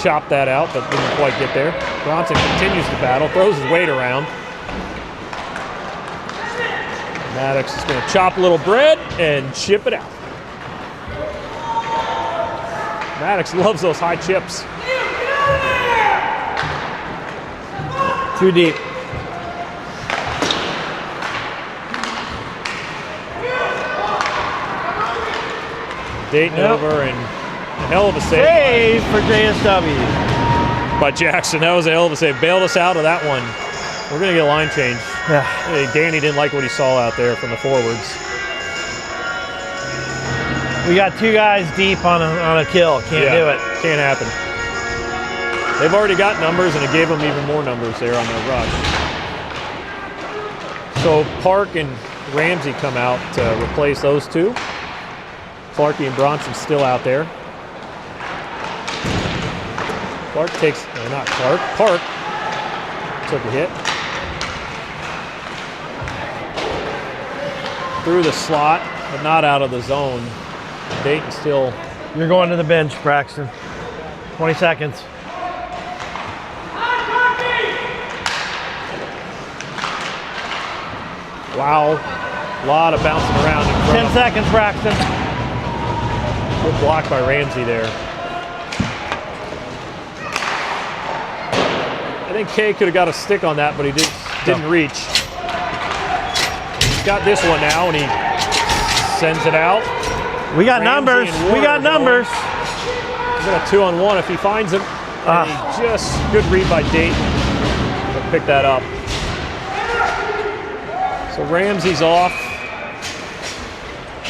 chop that out, but didn't quite get there. Bronson continues to battle, throws his weight around. Maddox is going to chop a little bread and chip it out. Maddox loves those high chips. Too deep. Dayton over and a hell of a Save for JSW. by Jackson. That was a hell of a save. Bailed us out of that one. We're going to get a line change. Yeah. Danny didn't like what he saw out there from the forwards. We got 2 guys deep on a kill. Can't do it. Can't happen. They've already got numbers, and it gave them even more numbers there on their rush. So Park and Ramsey come out to replace those 2. Clarkie and Bronson still out there. Clark takes, or not Clark, Park took a hit. Through the slot, but not out of the zone. Dayton still. You're going to the bench, Braxton. 20 seconds. Wow, a lot of bouncing around in front. 10 seconds, Braxton. Good block by Ramsey there. I think Kay could have got a stick on that, but he didn't reach. He's got this one now, and he sends it out. We got numbers. We got numbers. He's got a 2-on-1 if he finds him. And he just, good read by Dayton to pick that up. So Ramsey's off.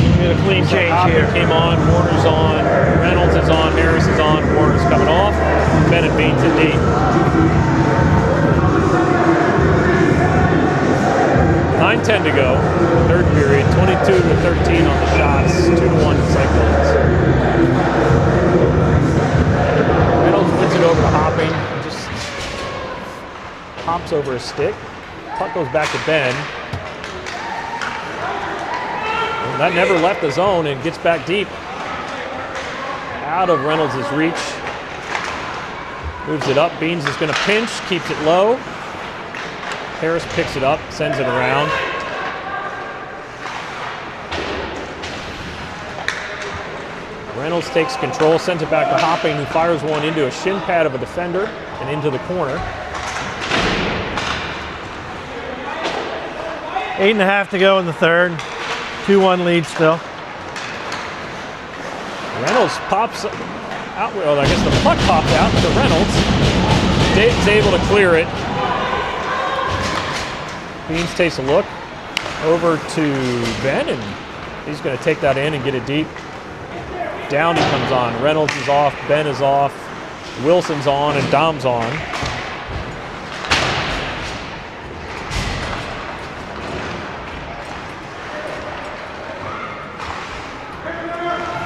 We get a clean change Hopp here. Came on, Warner's on, Reynolds is on, Harris is on, Warner's coming off. Bennett Beans at D. 9:10 to go, third period, 22-13 on the shots, 2-1 Cyclones. Reynolds wins it over to Hopping, just hops over a stick. Puck goes back to Ben. And that never left the zone and gets back deep. Out of Reynolds' reach. Moves it up, Beans is gonna pinch, keeps it low. Harris picks it up, sends it around. Reynolds takes control, sends it back to Hopping, who fires one into a shin pad of a defender and into the corner. 8.5 to go in the third. 2-1 lead still. Reynolds pops out, well, I guess the puck popped out to Reynolds. Dayton's able to clear it. Beans takes a look over to Ben, and he's going to take that in and get it deep. Downey comes on. Reynolds is off. Ben is off. Wilson's on, and Dom's on.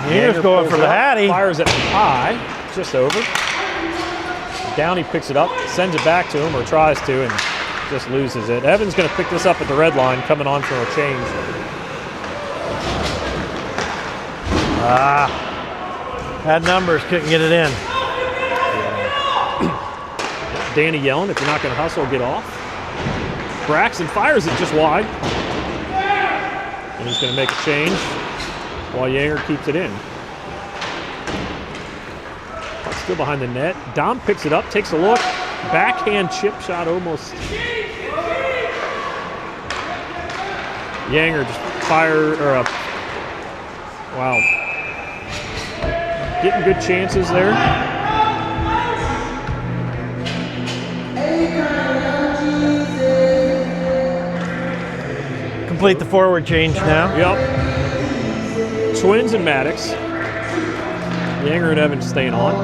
Here's going for the Hattie. Fires it high, just over. Downey picks it up, sends it back to him, or tries to, and just loses it. Evan's going to pick this up at the red line, coming on for a change. Had numbers, couldn't get it in. Danny yelling, if you're not going to hustle, get off. Braxton fires it just wide. And he's going to make a change while Yanger keeps it in. Puck's still behind the net. Dom picks it up, takes a look. Backhand chip shot almost. Yanger just wow. Getting good chances there. Complete the forward change now. Yep. Twins and Maddox. Yanger and Evans staying on.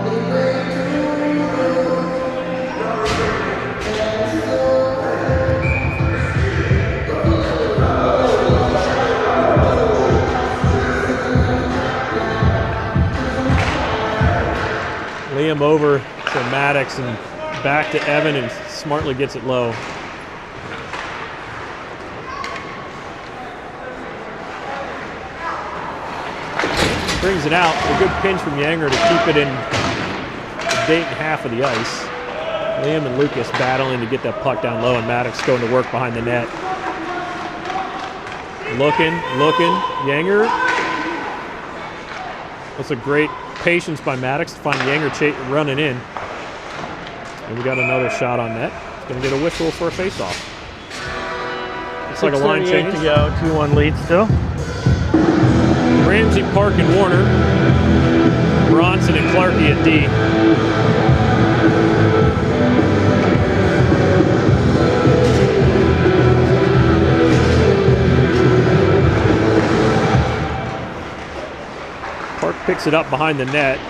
Liam over to Maddox and back to Evan, and smartly gets it low. Brings it out. A good pinch from Yanger to keep it in the Dayton half of the ice. Liam and Lucas battling to get that puck down low, and Maddox going to work behind the net. Looking. Yanger. That's a great patience by Maddox to find Yanger running in. And we got another shot on net. It's going to get a whistle for a faceoff. It's like a line change. 6:38 to go, 2-1 lead still. Ramsey, Park, and Warner. Bronson and Clarkie at D. chips it up behind the net.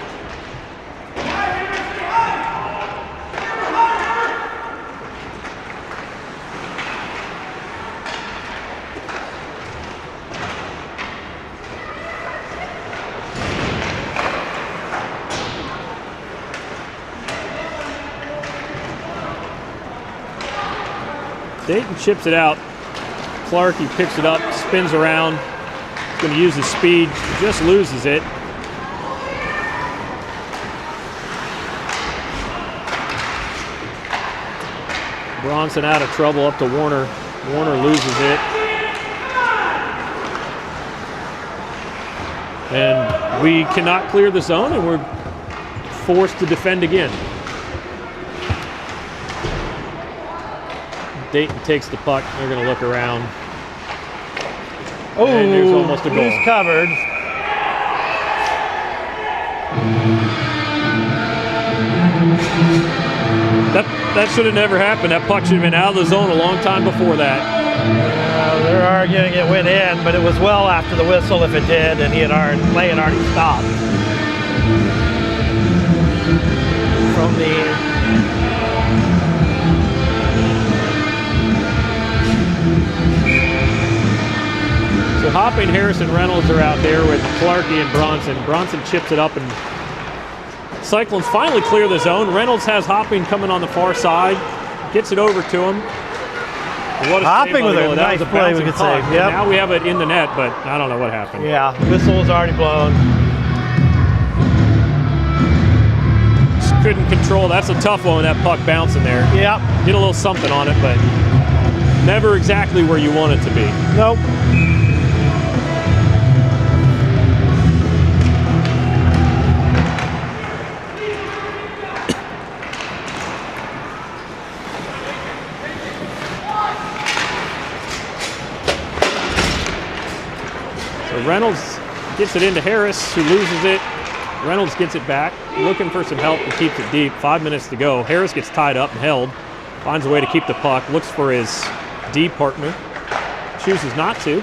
Dayton chips it out. Clarkey picks it up, spins around. He's going to use his speed, just loses it. Bronson out of trouble up to Warner. Warner loses it. And we cannot clear the zone, and we're forced to defend again. Dayton takes the puck. They're going to look around. Oh, and there's almost a goal. He's covered. That should have never happened. That puck should have been out of the zone a long time before that. They're arguing it went in, but it was well after the whistle if it did, and play had already stopped. From the So Hopping, Harris, and Reynolds are out there with Clarkey and Bronson. Bronson chips it up, and Cyclones finally clear the zone. Reynolds has Hopping coming on the far side, gets it over to him. What a Hopping with a nice play, we could say. Yep. Now we have it in the net, but I don't know what happened. Yeah, whistle was already blown. Just couldn't control. That's a tough one with that puck bouncing there. Yep. Get a little something on it, but never exactly where you want it to be. Nope. Reynolds gets it into Harris, who loses it. Reynolds gets it back, looking for some help and keeps it deep. 5 minutes to go. Harris gets tied up and held, finds a way to keep the puck, looks for his D partner, chooses not to.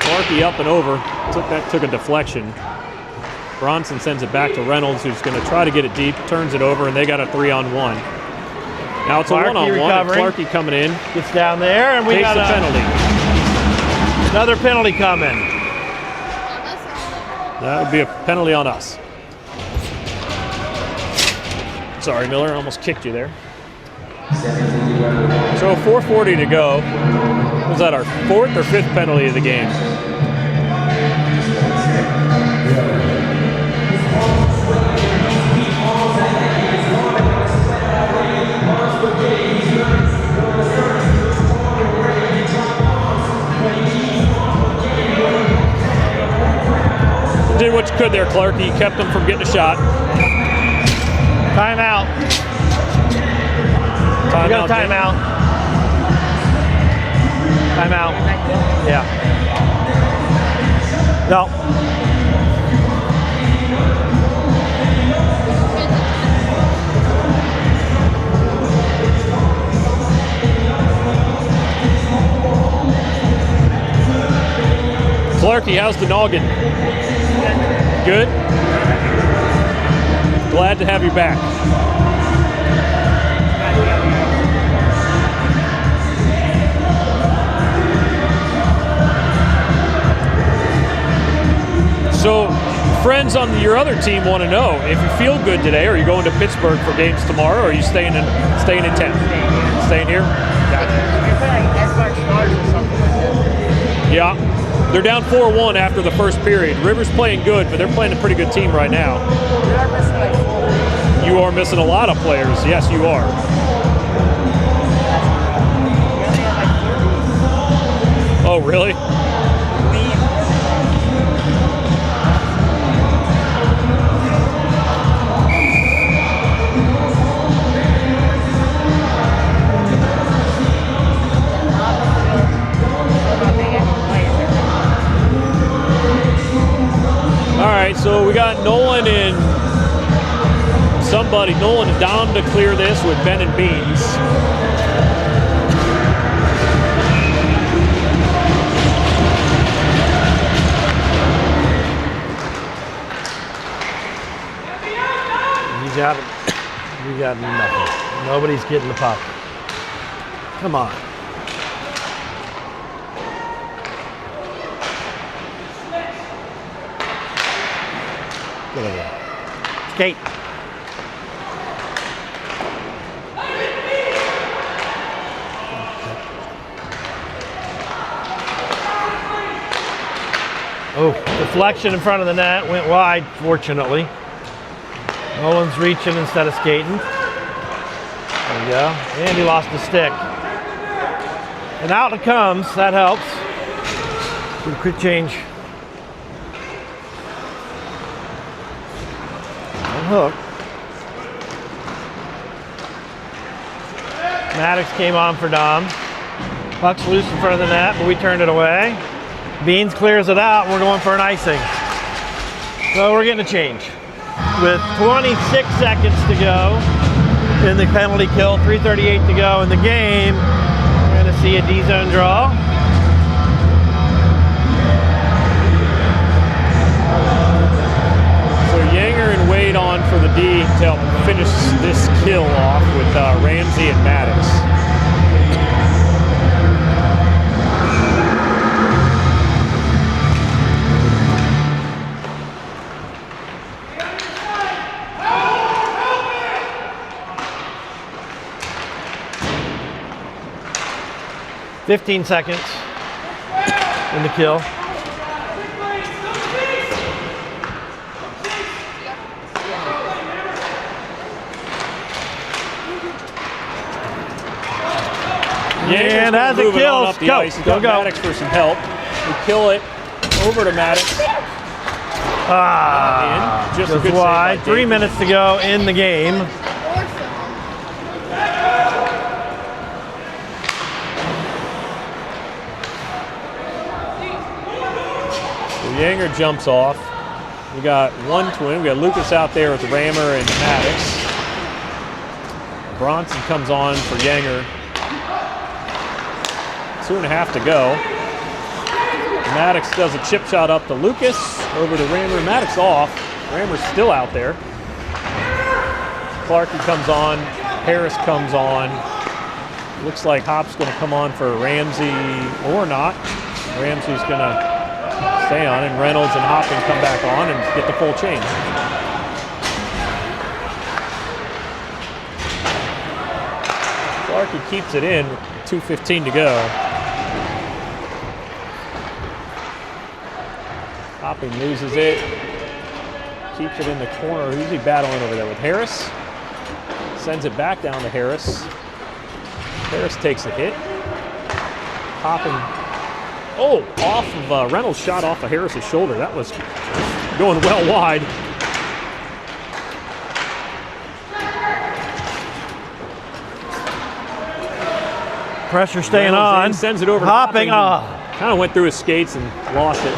Clarkey up and over, took a deflection. Bronson sends it back to Reynolds, who's going to try to get it deep, turns it over, and they got a 3-on-1. Now it's a one-on-one, and Clarkey coming in. Gets down there, and we got a penalty. Another penalty coming. That would be a penalty on us. Sorry, Miller, I almost kicked you there. So 4:40 to go. Was that our fourth or fifth penalty of the game? Did what you could there, Clarkey. You kept them from getting a shot. Timeout. We got a timeout. Timeout. Yeah. No. Clarkey, how's the noggin? Good? Glad to have you back. So, friends on your other team want to know, if you feel good today, are you going to Pittsburgh for games tomorrow, or are you staying in town? Staying here? Yeah. They're down 4-1 after the first period. River's playing good, but they're playing a pretty good team right now. You are missing a lot of players. Yes, you are. Oh, really? All right, so we got Nolan and Nolan and Dom to clear this with Ben and Beans. got it. You got nothing. Nobody's getting the puck. Come on. Get over there. Skate. Oh, deflection in front of the net, went wide, fortunately. Nolan's reaching instead of skating. There we go. And he lost the stick. And out it comes, that helps. Good quick change. On hook. Maddox came on for Dom. Puck's loose in front of the net, but we turned it away. Beans clears it out, we're going for an icing. So we're getting a change. With 26 seconds to go in the penalty kill, 3:38 to go in the game, we're going to see a D-zone draw. So Yanger and Wade on for the D to help finish this kill off with Ramsey and Maddox. $15 seconds in the kill. And as it kills, go, go. Maddox for some help. We kill it over to Maddox. Just a good wide. 3 minutes to go in the game. Yanger jumps off. We got one twin. We got Lucas out there with Rammer and Maddox. Bronson comes on for Yanger. 2.5 to go. Maddox does a chip shot up to Lucas. Over to Rammer. Maddox off. Rammer's still out there. Clarkie comes on. Harris comes on. Looks like Hopp's going to come on for Ramsey or not. Ramsey's going to stay on, and Reynolds and Hopp can come back on and get the full change. Clarkie keeps it in, 2:15 to go. Hopping loses it, keeps it in the corner. Who's he battling over there with? Harris? Sends it back down to Harris. Harris takes a hit. Hopping. Oh, off of Reynolds shot off of Harris's shoulder. That was going well wide. Pressure staying Reynolds on. In, sends it over to Hopping. Kind of went through his skates and lost it.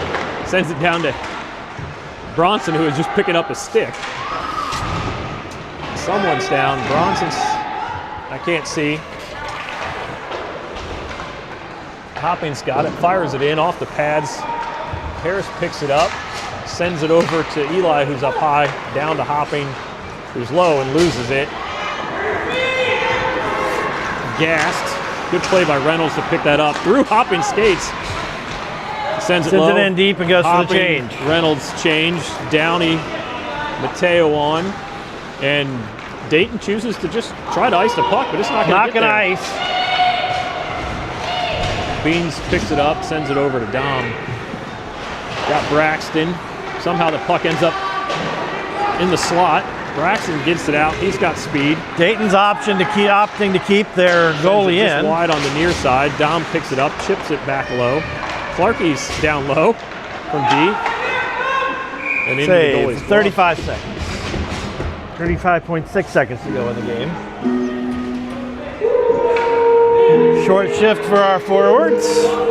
Sends it down to Bronson, who was just picking up a stick. Someone's down. Bronson's, I can't see. Hopping's got it, fires it in off the pads. Harris picks it up, sends it over to Eli, who's up high, down to Hopping, who's low and loses it. Gassed. Good play by Reynolds to pick that up. Through Hopping skates. Sends it low. Sends it in deep and goes Hopping, for the change. Reynolds change. Downey, Mateo on. And Dayton chooses to just try to ice the puck, but it's not going to get there. Ice. Beans picks it up, sends it over to Dom. Got Braxton. Somehow the puck ends up in the slot. Braxton gets it out. He's got speed. Dayton's opting to keep their goalie Just in. wide on the near side. Dom picks it up, chips it back low. Clarkie's down low from D. And into the goalie's glove. 35 seconds. 35.6 seconds to go in the game. Short shift for our forwards. So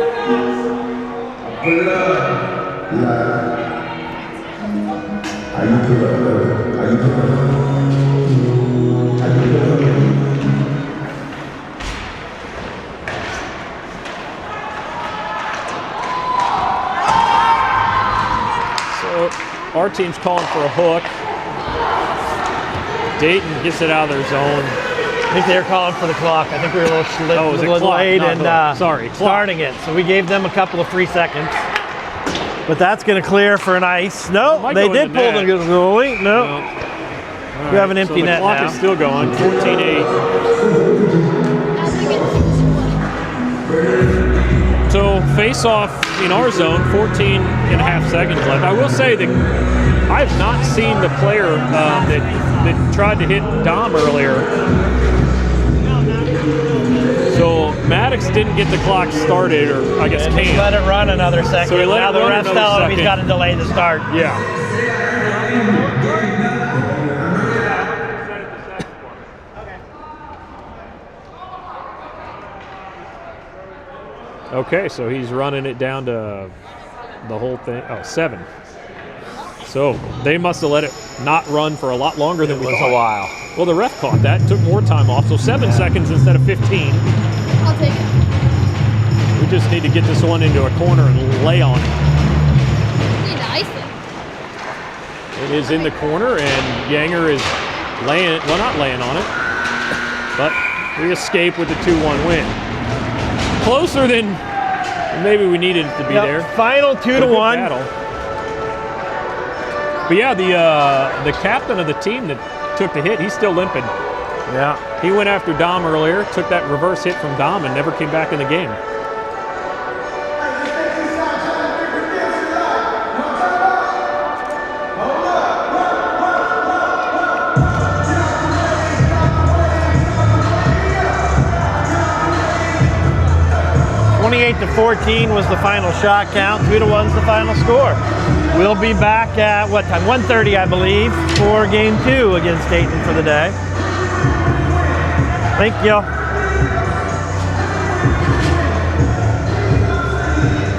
our team's calling for a hook. Dayton gets it out of their zone. I think they were calling for the clock. I think we were a Oh, it was a little clock, late not in hook. Sorry, clock. starting it. So we gave them a couple of free seconds. But that's going to clear for an ice. No, Might they go did in the pull the net. goalie. No. All We have an right, empty so net the clock now. is still going, 14-8. So face off in our zone, 14 and a half seconds left. I will say that I've not seen the player that tried to hit Dom earlier. So Maddox didn't get the clock started, or I guess And just can't. let it run another second. So he let now it the run ref's another telling him he's second. got to delay the start. Yeah. Okay, so he's running it down to the whole thing. Oh, 7. So they must have let it not run for a lot longer than we thought. a while. Well, the ref caught that, took more time off, so 7 seconds instead of 15. I'll take it. We just need to get this one into a corner and lay on it. Need to ice it. It is in the corner, and Yanger is laying, well, not laying on it, but we escape with the 2-1 win. Closer than maybe we needed it to be there. Final 2-1. Battle. But yeah, the captain of the team that took the hit, he's still limping. Yeah. He went after Dom earlier, took that reverse hit from Dom, and never came back in the game. To 14 was the final shot count. 2-1's the final score. We'll be back at what time? 1:30, I believe, for game 2 against Dayton for the day. Thank you.